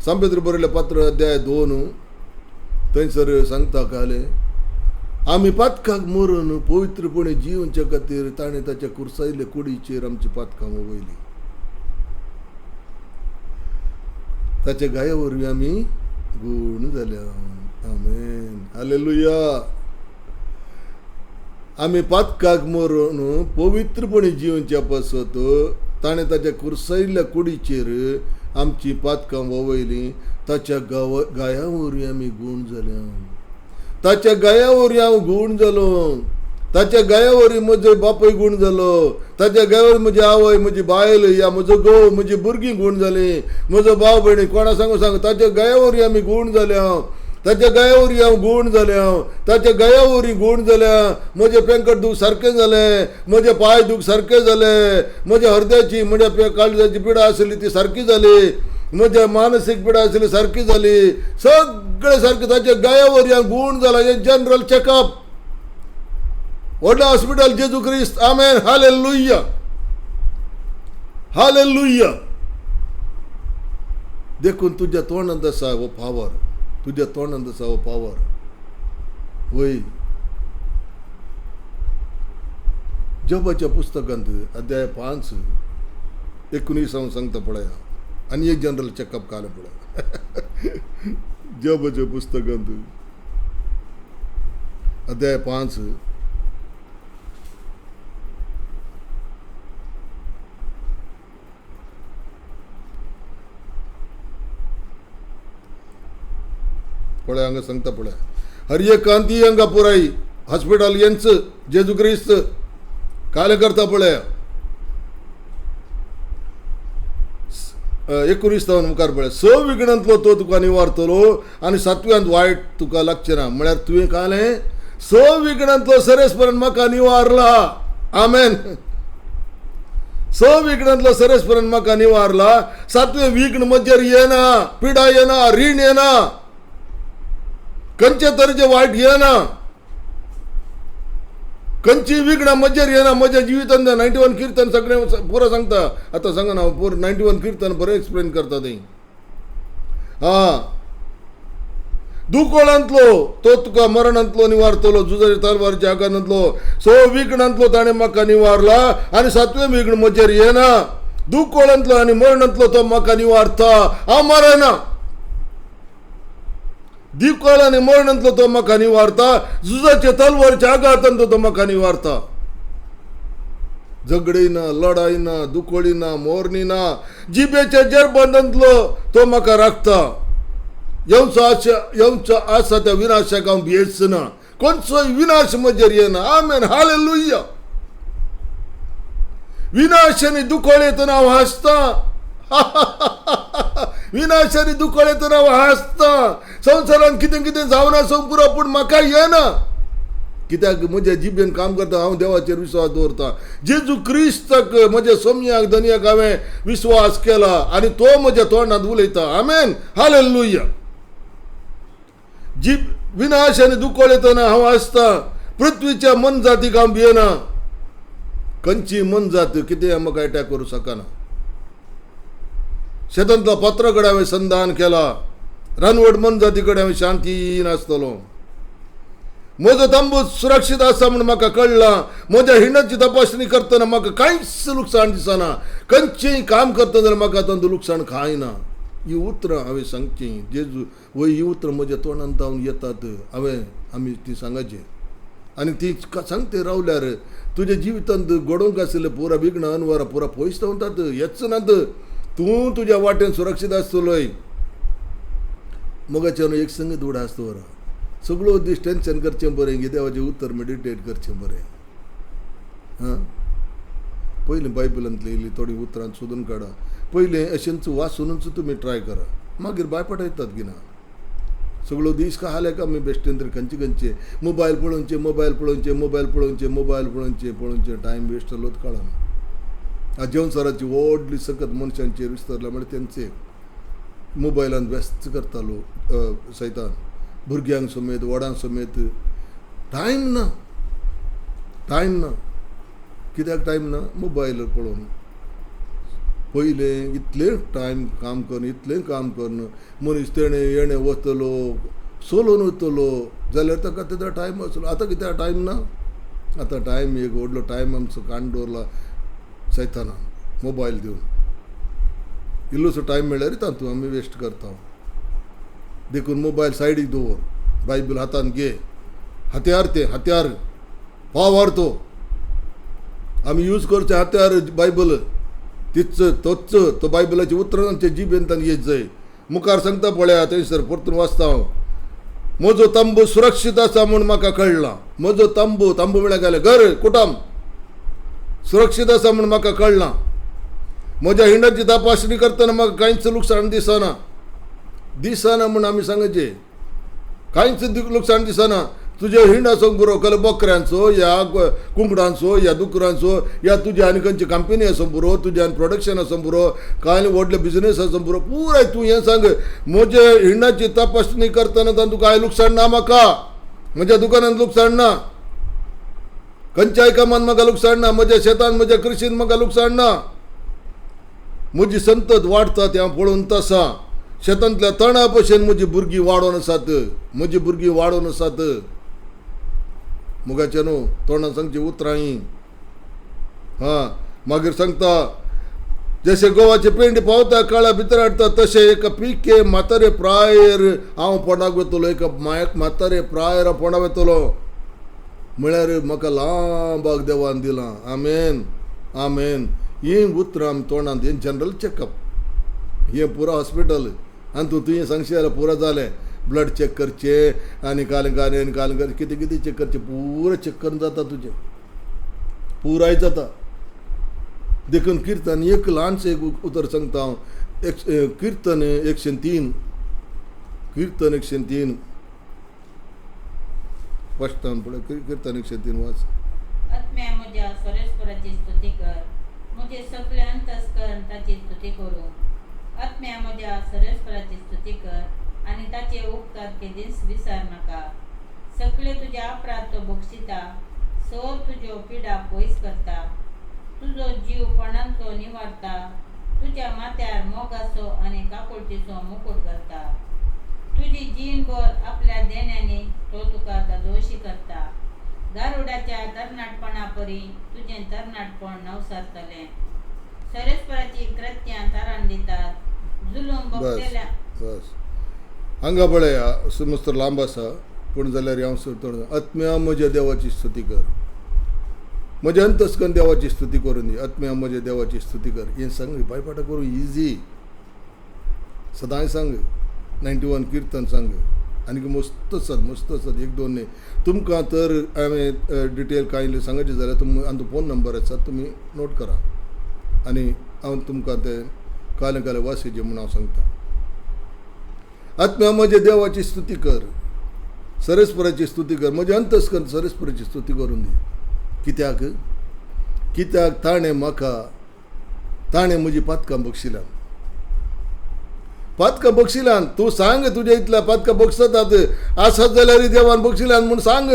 S1: सांपेद्र बरयल्ल्या पत्र अध्याय 2 थंयसर सांगता काले आमी पातकाक मरून पवित्रपणे जिवनच्या खातीर ताणें ताच्या कुर्सायिल्ल्या कुडीचेर आमची पातकां वयली ताच्या गाया वरवीं आमी गुण जाल्या आमेन हालेलुया आमी पातकाक मरून पवित्रपणे जिवनच्या पासत ताणें ताच्या कुर्सायिल्ल्या कुडीचेर आमची पातकां वोवयलीं ताच्या गाया वरवीं आमी गुण जाल्या ताच्या गाया वरवीं हांव गुण जालो ताच्या गाया वरवीं म्हजो बापूय गुण जालो ताच्या गाया वरवीं म्हजी आवय म्हजी बायल या म्हजो घोव म्हजी भुरगीं गुण जालीं म्हजो भाव भयणी कोणा सांग ताच्या गाया वरवीं आमी गुण जाल्या ताच्या गाया वरवीं हांव गुण जाल्या ताच्या गाया वरवीं गुण जाल्या म्हजें पेंकट दूख सारकें जालें म्हजे पांय दूख सारकें जालें म्हज्या हृदयाची म्हज्या काळजाची पिडा आसली ती सारकी जाली म्हज्या मानसीक पिडा आसली सारकी जाली सगळें सारकें ताच्या गाया वरवीं हांव गुण जाला हें जनरल चॅकअप व्हडलें हॉस्पिटल जेजू क्रिस्त आमेन हालेलुया हालेलुया देखून तुज्या तोंडांत आसा हो पावर तुज्या तोंडांत आसा हो पावर वय जोबाच्या पुस्तकांत अध्याय 5:19 सांगता पळया आनी एक जनरल चॅकअप काले पळय जोबाच्या पुस्तकांत अध्याय 5 पळय हांगा सांगता पळय हर एक कांती हांगा पुराय हॉस्पिटल येंच जेजू क्रिस्त काले करता पळय 19 मुखार पळय 6 विघ्नांतलो तो तुका निवारतलो आनी 7व्यांत वायट तुका लागचें ना म्हळ्यार तुवें कालें 6 विघ्नांतलो सरेसपर्यंत म्हाका निवारला आमेन 6 विघ्नांतलो सरेसपर्यंत म्हाका निवारला 7वें विघ्न मजेर येना पिडा येना रीण येना खंयचे तरेचे वायट येना खंयची विघ्नां मजेर येना म्हज्या जिवितांत 91 कीर्तन सगळें पुरो सांगता आतां सांगा ना हांव 91 कीर्तन बरें एक्सप्लेन करता थंय दुकोळांतलो तो तुका मरणांतलो निवारतलो झुजाच्या तलवारीच्या आघातांतलो 6 विघ्नांतलो ताणें म्हाका निवारला आनी 7वें विघ्न मजेर येना दुकोळांतलो आनी मरणांतलो तो म्हाका निवारता हांव मरना दिवकाळ आनी मरणांतलो तो म्हाका निवारता झुजाच्या तलवारीच्या आघातांतलो तो म्हाका निवारता झगडी ना लढाई ना दुकोळी ना मोरणी ना जिबेच्या जरबंदांतलो तो म्हाका राखता येवचो आसा त्या विनाशाक हांव भियेचना खंयचोय विनाश मजेर येना आमेन हालेलुया विनाश आनी दुकोळ येतना हांव हांसता विनाशानी दुकोळ येतना हांव हांसता संवसारान कितें कितें जावन आसूं पुरो पूण म्हाका येना कित्याक म्हज्या जिबेन काम करता हांव देवाचेर विश्वास दवरता जेजू क्रिस्ताक म्हज्या सोमयाक धनयाक हांवें विश्वास केला आनी तो म्हज्या तोंडांत उलयता आमेन हालेलुया विनाश आनी दुकोळ येतना हांव हांसता पृथ्वीच्या मन जातीक हांव भियेना खंयची मन जात कितें म्हाका अटॅक करूं शकना शेतांतलो पत्र कडेन हांवें संधान केला रानवड मन जाती कडेन हांवें शांतीन आसतलो म्हजो तंबू सुरक्षीत आसा म्हूण म्हाका कळ्ळां म्हज्या हिणाची तपासणी करतना म्हाका कांयच लुकसाण दिसना खंयचेंय काम करता जाल्यार म्हाका तातूंत लुकसाण कांय ना ही उतरां हांवें सांगचीं जेजू वय ही उतरां म्हज्या तोंडांत हांव येतात आमी ती सांगची आणि ती सांगते रावल्यार तुझ्या जिवितांत घडोवंक आशिल्लें पुरा विघ्न अनवरां पुरा पयस वतात हेच नात तूं तुज्या वाटेन सुरक्षीत आसतलोय मोगाच्यान एक संगीत उडा आसतो वरा सगळो दीस टेन्शन करचें बरें देवाचें उत्तर मेडिटेट करचें बरें हां पयलीं बायबलांतली इल्ली थोडी उतरां सोदून काडा पयलें अशेंच वाचूनच तुमी ट्राय करा मागीर बायपाट येतात की ना सगळो दीस का हाले का आमी बेश्टेन तरी खंयचे मोबायल पळोवचे टायम वेस्ट जालोच कळना जेवणसराची व्हडली सकत मनशांचेर विस्तारला म्हणजे तेंचे मोबायलान व्यस्त करतालो सैतान भुरग्यांक समेत व्हडांक समेत टायम ना कित्याक टायम ना मोबायल पळोवन पयलें इतलें टायम काम करून मनीस तेणें येणें वतलो सोलोन वतलो जाल्यार ताका तितलो टायम आसलो आतां कित्याक टायम ना आतां टायम एक व्हडलो टायम आमचो काडून दवरला सैतानान मोबायल दिवन इल्लोसो टायम मेळ्ळ्यार तातूंत आमी वेस्ट करता देखून मोबायल सायडीक दवर बायबल हातान घे हत्यार पावर तो आमी यूज करचे हत्यार बायबल तोच तो बायबलाची उतरां आमच्या जिबेन तान येत जाय मुखार सांगता पळया थंयसर परतून वाचता हांव म्हजो तंबू सुरक्षीत आसा म्हूण म्हाका कळ्ळां म्हजो तंबू म्हळ्यार गेले घर कुटुंब सुरक्षीत आसा म्हूण म्हाका कळ्ळां म्हज्या हिंडाची तपासणी करतना म्हाका कांयच लुकसाण दिसना म्हूण आमी सांगचे कांयच लुकसाण दिसना तुजे हिंड आसूंक पुरो कल बकऱ्यांचो या कुंकडांचो या दुकरांचो या तुज्या आनी खंयची कंपनी आसूं पुरो तुज्यान प्रोडक्शन आसूं पुरो कांय व्हडले बिजनेस आसूं पुरो पुराय तूं हें सांग म्हजे हिंडाची तपासणी करतना तुका कांय लुकसाण ना म्हाका म्हज्या दुकानांत लुकसाण ना खंयच्याय कामांत म्हाका लुकसाण ना म्हज्या शेतान म्हज्या कृशीन म्हाका लुकसाण ना म्हजी संतत वाडता तें हांव पळोवन तसा शेतांतल्या तणा भशेन म्हजी भुरगीं वाडोवन आसात मुगाचे न्हू तोंडां सांगची उतरां हां मागीर सांगता जशे गोवाचे पेंडी पावता काळा भितर हाडटा तशें एका पिके म्हातारे प्रायर हांव पोंडाक वतलो एका म्हातारे प्रायर हांव पोंडाक वतलो म्हळ्यार म्हाका लांबाक देवान दिलां आमेन ही उतरां आमी तोंडांत हें जनरल चॅकअप हें पुरो हॉस्पिटल आनी तूं तुवें सांगशी जाल्यार पुरो जालें ब्लड चेक करचे आनी कालें कितें चेक करचें पुरो चेक करून जाता तुजें पुराय जाता देखून किर्तन एक ल्हानशें एक उतर सांगता हांव किर्तन 103 वाचता पळय किर्तन 103 वाच
S2: आत्म्या म्हज्या परस्पराची स्तुती कर म्हजे सगळे अंतस्करण ताची स्तुती करूं आत्म्या म्हज्या परस्पराची स्तुती कर आनी ताचे उपकार केदींच विसर नाका सगळे तुज्या अपराध तो बक्षिता सोर तुज्यो पिडा पयस करता तुजो जीव पणांचो निवारता तुज्या माथ्यार मोगाचो आनी काकुळटीचो मुकुट घालता तुजी जीणभर आपल्या देण्यांनी तो तुका दोशी करता गारुडाच्या तरणाटपणा परी तुजें तरणाटपण नवसारतलें सरस्पराची कृत्यां तारण दितात जुलूम बगतेल्या
S1: बस हांगा पळया मस्त लांब आसा पूण जाल्यार हांव सोदता आत्म्या म्हज्या देवाची स्तुती कर म्हज्या अंतस्कन देवाची स्तुती करून दी आत्म्या म्हज्या देवाची स्तुती कर हें सांग बायपाटा करूं इजी सदांय सांग 91 किर्तन सांग आनी मस्त आसात एक दोन तुमकां तर हांवें डिटेल कांय सांगचे जाल्यार आमचो फोन नंबर आसा तुमी नोट करा आनी हांव तुमकां तें काले वासीचें म्हूण हांव सांगता आत्म्या म्हज्या देवाची स्तुती कर सरस्पराची स्तुती कर म्हजें अंतस्कन सरस्पराची स्तुती करून दी कित्याक ताणें म्हजी पातकां बक्षिल्यान तूं सांग तुज्या इतल्या पातकां बक्षतात आसत जाल्यार देवान बक्षिल्यान म्हूण सांग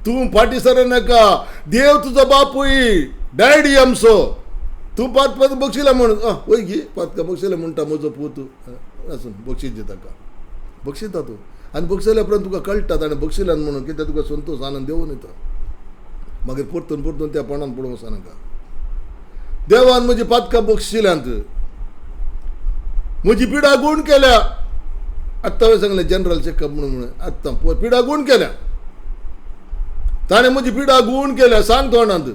S1: तूं फाटी सर नाका देव तुजो बापूय डॅडी आमचो तूं पात बक्षिला म्हूण वय गी पातकां बक्षिल्या म्हणटा म्हजो पूत आसून बक्षीस दी ताका बक्षिता तूं आनी बक्षिल्या उपरांत तुका कळटा ताणें बक्षिल्यान म्हणून कित्याक तुका संतोश आनंद देंवून येता मागीर परतून त्या पणान पळोवंक वचनाका देवान म्हजी पातकां बक्षिल्यांत म्हजी पिडा गूण केल्या आत्तां हांवें सांगलें जनरल चॅकअप म्हणून आत्तां पिडा गूण केल्या ताणें म्हजी पिडा गुण केल्या सांग तोंडांत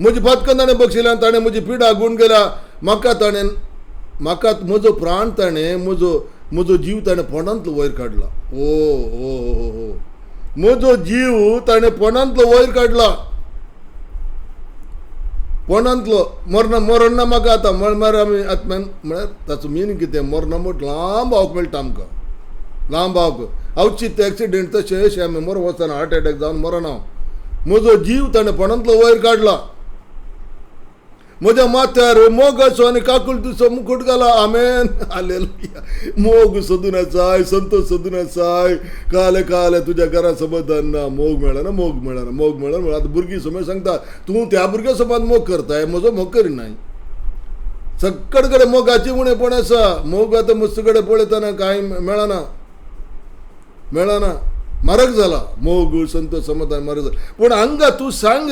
S1: म्हजी पथकन ताणें बक्षिल्या ताणें म्हजी पिडा गुण केल्या म्हाका म्हजो प्राण ताणें म्हजो जीव ताणें पोंडांतलो वयर काडला हो म्हजो जीव ताणें पोंडांतलो वयर काडला पोंडांतलो मरण ना म्हाका आतां म्हळ्यार आमी आत्म्यान म्हळ्यार ताचो मिनींग कितें मरणा म्हट लांब भावक मेळटा आमकां लांब भावक अवचित एक्सिडेंट तशें आमी मर वचना हार्ट अटॅक जावन मरण हांव म्हजो जीव ताणें पोंडांतलो वयर काडला म्हज्या माथ्यार मोग असो आनी काकूल तुजो मुकुट घाला आमेन हालेलुया मोग सोदून आसाय संतोष सोदून आसाय काले तुज्या घरा समाधान ना मोग मेळना म्हणून आतां भुरगीं समज सांगता तूं त्या भुरग्या सोबत मोग करताय म्हजो मोग करिनाय सक्कड कडेन मोगाची उणेपण आसा मोग आतां मस्त कडेन पळयतना कांय मेळना म्हारग जाला मोग संतोष समाधान म्हारग जाला पूण हांगा तूं सांग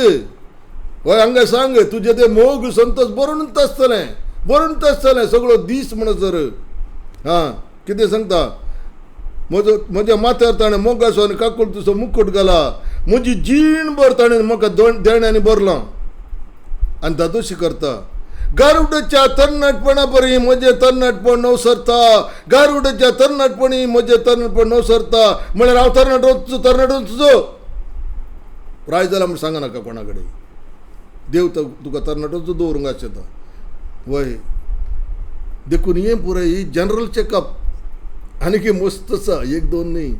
S1: हय हांगा सांग तुजें तें मोग संतोष बरोवनूच आसतलें सगळो दीस म्हणून जर हां कितें सांगता म्हज्या माथ्यार ताणें मोगाचो आनी काकूल तुजो मुकुट घाला म्हजी जीण भर ताणें म्हाका देण्यांनी भरलां आनी दादोशी करता गारुडाच्या तरणाटपणा परी म्हजें तरणाटपण नवसरता गारुडाच्या तरणाटपणी म्हजें तरणाटपण नवसरता म्हळ्यार हांव तरणाटो तुजो प्राय जाला म्हण सांगा नाका कोणा कडेन देव तुका तरणाटोचो दवरूंक आसता वय देखून हें पुराय ही जनरल चॅकअप आनी की मस्त आसा एक दोन न्ही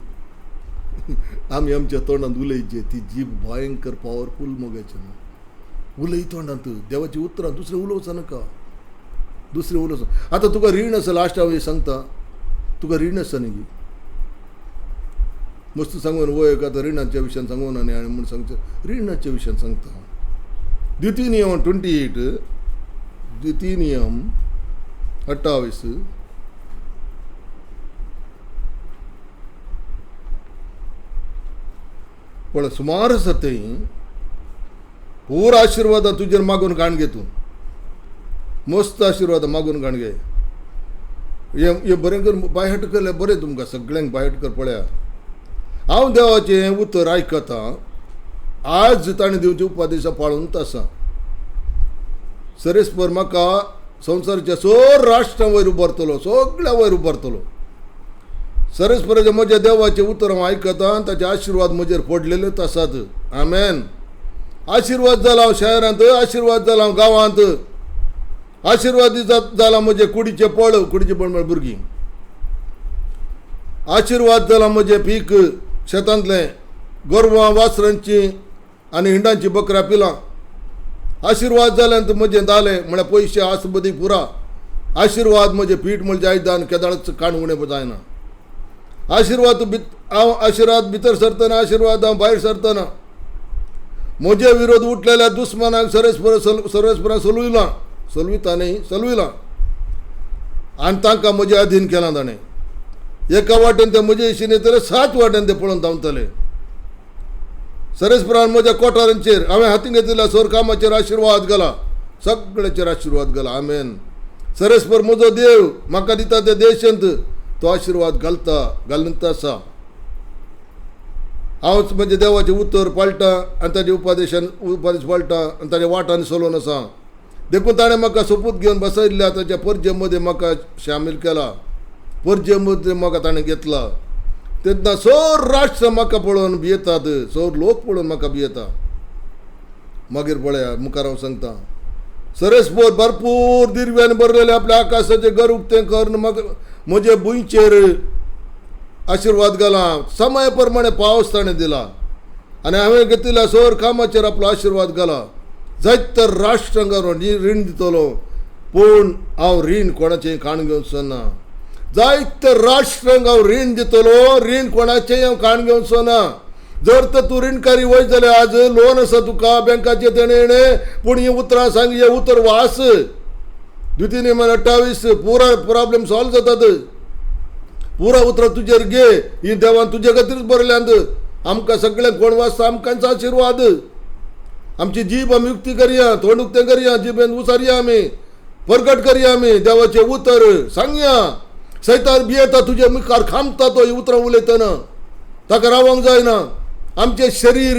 S1: आमी आमच्या तोंडांत उलयचे ती जीब भयंकर पॉवरफूल मोगाचें न्हू उलय तोंडांत देवाची उतरां दुसरें उलोवचा नाका दुसरें उलोवचा आतां तुका रीण आसा लास्ट हांव सांगता तुका रीण आसा न्ही मस्त सांगून वय आतां रिणाच्या विशयान सांगून आनी म्हण सांगता रिणाच्या विशयान सांगता द्वितीय नियम 28 द्वितीय नियम 28 पण सुमार आसा थंय पूर आशिर्वाद तुजेर मागून काण घे तूं मस्त आशिर्वाद मागून काण घे हे बरें कर बायहट केलें बरें तुमकां सगळ्यांक बायहट कर पळया हांव देवाचें उतर आयकतां आज ताणें दिवचे उपदेशां पाळून आसा सरेस्पर म्हाका संवसाराच्या सर राष्ट्रां वयर उबारतलो सगळ्या वयर उबारतलो सरेस्पराच्या म्हज्या देवाचें उतर हांव आयकतां ताचे आशिर्वाद म्हजेर पडलेलेच आसात आमेन आशिर्वाद जाला हांव शहरांत आशिर्वाद जाला हांव गांवांत आशिर्वादीत जाला म्हजे कुडीचे पळ म्हळ्यार भुरगीं आशिर्वाद जाला म्हजें पीक शेतांतलें गोरवां वासरांची आनी हिंडांची बकऱ्यां पिलां आशिर्वाद जाल्यान म्हजें जालें म्हळ्यार पयशे आसबदी पुरा आशिर्वाद म्हजें पीठ म्हणजे आयदान केदाळच काण उणें जायना आशिर्वाद हांव आशिर्वाद भितर सरतना आशिर्वाद हांव भायर सरतना म्हजे विरोध उठलेल्या दुस्मानाक सरेस्पराक चलविलां आनी तांकां म्हजें अधीन केलां ताणें एका वाटेन ते म्हजे इश्टीन येतले 7 वाटेन ते पळोवन धांवतले सरेस्परान म्हज्या कोठारांचेर हांवें हातीन घेतिल्ल्या सर कामाचेर आशिर्वाद घाला सगळ्याचेर आशिर्वाद घाला आमेन सरेस्पर म्हजो देव म्हाका दिता ते देशांत तो आशिर्वाद घालून आसा हांव म्हज्या देवाचें उतर पाळटा आनी ताचे उपदेश पाळटा आनी ताच्या वाटांनी चलोवन आसा देखून ताणें म्हाका सोपूत घेवन बसयल्ल्या ताच्या परजे मदें म्हाका शामील केला परजे मदें म्हाका ताणें घेतला तेन्ना सर राष्ट्र म्हाका पळोवन भियेतात सर लोक पळोवन म्हाका भियेता मागीर पळया मुखार हांव सांगता सरेस्पर भरपूर दिर्व्यान भरलेले आपल्या आकाशाचें घर उक्तें करून म्हाका म्हजे भुंयचेर आशिर्वाद घाला समय प्रमाणे पावस ताणें दिला आनी हांवें घेतिल्ल्या सर कामाचेर आपलो आशिर्वाद घाला जायत राष्ट्रांक रीण दितलो पूण हांव रीण कोणाचें काण घेवन सोना जायत राष्ट्रांक हांव रीण दितलो रीण कोणाचेंय हांव काण घेवन सोना जर तर तूं रीणकारी वय जाल्यार आज लोन आसा तुका बँकाचे देणे पूण ही उतरां सांग हे उतर वास द्वितीय नियम 28 पुरा प्रॉब्लेम सॉल्व जातात पुरा उतरां तुजेर घे ही देवान तुजे खातीरच बरयल्यांत आमकां सगळ्यांक कोण वाचता आमकांचो आशिर्वाद आमची जीब आमी उक्ती करया तोंड उक्तें करया जिबेन उसारया आमी प्रगट करया आमी देवाचें उतर सांगया सैतान भियेता तुजे मुखार खामता तो ही उतरां उलयतना ताका रावोंक जायना आमचे शरीर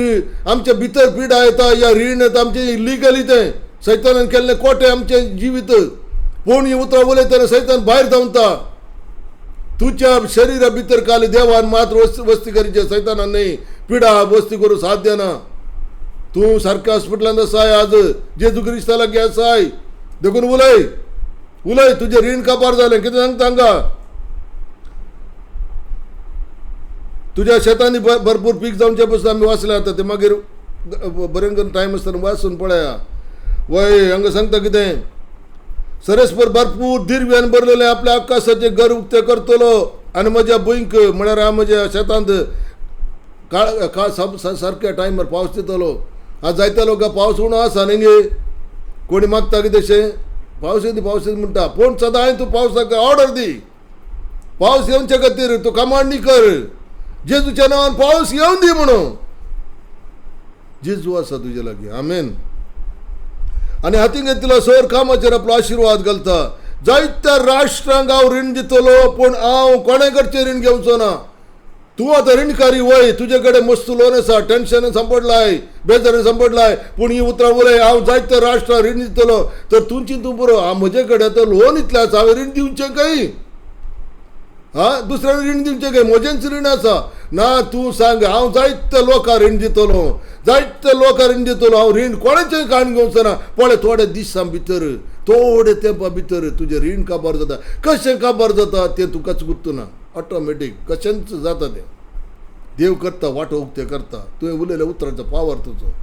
S1: आमच्या भितर पिडा येता या रीण येता आमचे लिगली ते सैतानान केल्ले कोटे आमचे जिवीत पोणी उतरा उलयतना सैतान भायर धांवता तुझ्या शरीरा भितर काल देवान मात्र वस्ती करीचे सैतानान नाही पिडा वस्ती करू साध्य ना तू सारख्या हॉस्पिटलांत आसाय आज जेजू क्रिस्ता लागीं आसाय देखून उलय तुझे रीण काबार जालें कितें सांगता हांगा तुझ्या शेतांनी भरपूर पीक जावचे पासून आमी वाचले आता ते मागीर बरें करून टायम आसतना वाचून पळया वय हांगा सांगता कितें सरस्पर भरपूर दिर्व्यान भरलेले आपल्या आकाशाचे घर उक्ते करतलो आनी म्हज्या भुंयक म्हळ्यार हांव म्हज्या शेतांत सारक्या टायमार पावस दितलो आज जायते लोक पावस उणो आसा न्ही गे कोणी मागता कितें पावस येता म्हणटा पूण सदां हांवें तूं पावसाक ऑर्डर दी पावस येवचे खातीर तूं कमांड कर जेजूच्या नांवान पावस येवन दी म्हणून जेजू आसा तुजे लागीं आमेन आनी हातीन घेतिल्लो सर कामाचेर आपलो आशिर्वाद घालता जायत्या राष्ट्रांक हांव रीण दितलो पूण हांव कोणे कडचें रीण घेवचो ना तूं आतां रीणकारी वय तुजे कडेन मस्त लोन आसा टेन्शन सांपडलाय बेजारी सांपडलाय पूण ही उतरां उलय हांव जायत्या राष्ट्रांक रीण दितलो तर तुमची तूं बरो म्हजे कडेन आतां लोन इतलें आसा हांवें रीण दिवचें काय दुसऱ्यान रीण दिवचें काय म्हजेंच रीण आसा ना तूं सांग हांव जायत्या लोकांक रीण दितलो हांव रीण कोणाचें काण घेवचो ना पळय थोड्या दिसां भितर थोडे तेंपा भितर तुजें रीण काबार जाता कशें काबार जाता तें तुकाच गुर्तना ऑटोमॅटीक कशेंच जाता तें देव करता वाटो उक्ते करता तुवें उलयल्या उतरांचो पावर तुजो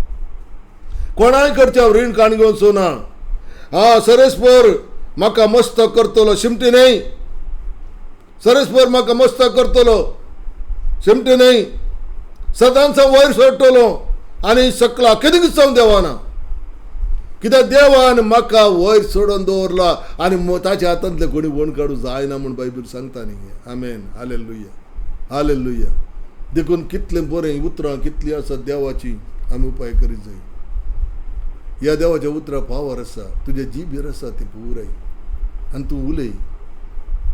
S1: कोणाय कडचें हांव रीण काण घेवचो ना सरस्पर म्हाका मस्तक करतलो शिमटी न्हय सरस्पर म्हाका मस्तक करतलो शिमटी न्हय सदांच वयर सोडटलो आनी सकला कितें जावं देवाना कित्याक देवान म्हाका वयर सोडून दवरला आनी ताच्या हातांतले कोणी वण काडूं जायना म्हूण बायबल सांगता न्ही आमेन हालेलुया देखून कितलें बरें उतरां कितलीं आसात देवाची आमी उपाय करीत जाय ह्या देवाच्या उतरां पावर आसा तुज्या जिबेर आसा ती पुराय आनी तूं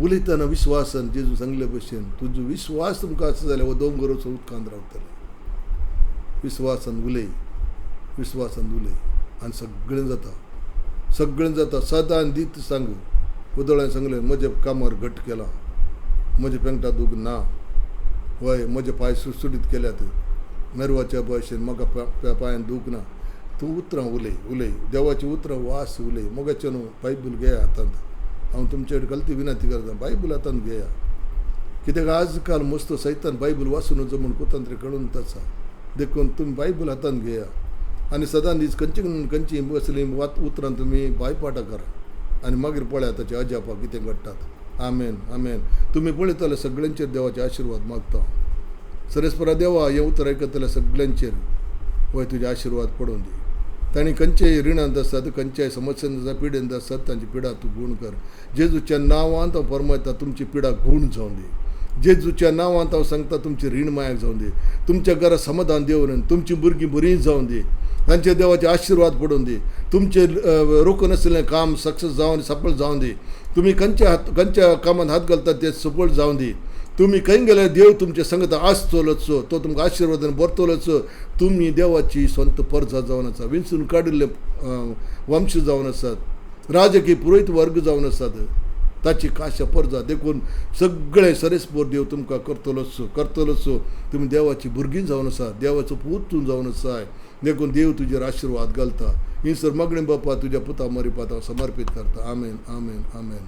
S1: उलयतना विश्वासान जेजू सांगले भशेन तुजो विश्वास तुमकां आसा जाल्यार हो दोंगराचो उदकांत रावतलो विश्वासान उलय आनी सगळें जाता सदां दीत सांग उदोळ्यान सांगलें म्हज्या कामार घट केला म्हज्या पेंगटा दूख ना वय म्हजे पांय सुटसुटीत केल्यात मेरवाच्या भशेन म्हाका पांयान दूख ना तूं उतरां उलय देवाची उतरां वास उलय मोगाचें न्हू बायबल घेया हातांत हांव तुमचे कडेन गलती विनंती करता बायबल हातांत घेया कित्याक आज काल मस्त सैतान बायबल वाचून नजो म्हूण कुतंत्र कळून आसा देखून तुमी बायबल हातांत घेया आनी सदां दीस खंयची बसली उतरां तुमी बायपाटा करा आनी मागीर पळया ताचे अजापा कितें घडटात आमेन तुमी पळयतले सगळ्यांचेर देवाचे आशिर्वाद मागता सरस्परा देवा हें उतर आयकतल्या सगळ्यांचेर वय तुजे आशिर्वाद पडोवन दी तांणी खंयच्याय रिणांत आसात खंयच्याय समस्यांत आसा पिडेंत आसात तांची पिडा तूं गूण कर जेजूच्या नांवांत हांव फरमायता तुमची पिडा गूण जावं दी जेजूच्या नांवांत हांव सांगता तुमची रीण मायाक जावं दी तुमच्या घरा समाधान देवून तुमची भुरगीं बरीं जावं दी तांचे देवाचे आशिर्वाद पडोवन दी तुमचे रोखून आशिल्लें काम सक्सेस जावन सफळ जावं दी तुमी खंयच्या कामांत हात घालतात ते सफळ जावं दी तुमी खंय गेल्यार देव तुमचे संगत आसतलोच तो तुमकां आशिर्वादान भरतलोच तुमी देवाची स्वंत परजा जावन आसा विंचून काडिल्ले वंश जावन आसात राजकीय पुरोहित वर्ग जावन आसात ताची काशा परजा देखून सगळे सरस्पोर देव तुमकां करतलोच तुमी देवाची भुरगीं जावन आसा देवाचो पूत तूं जावन आसाय देखून देव तुजेर आशिर्वाद घालता ही सर मगणे बापा तुज्या पुता मरिपात हांव समर्पीत करता आमेन.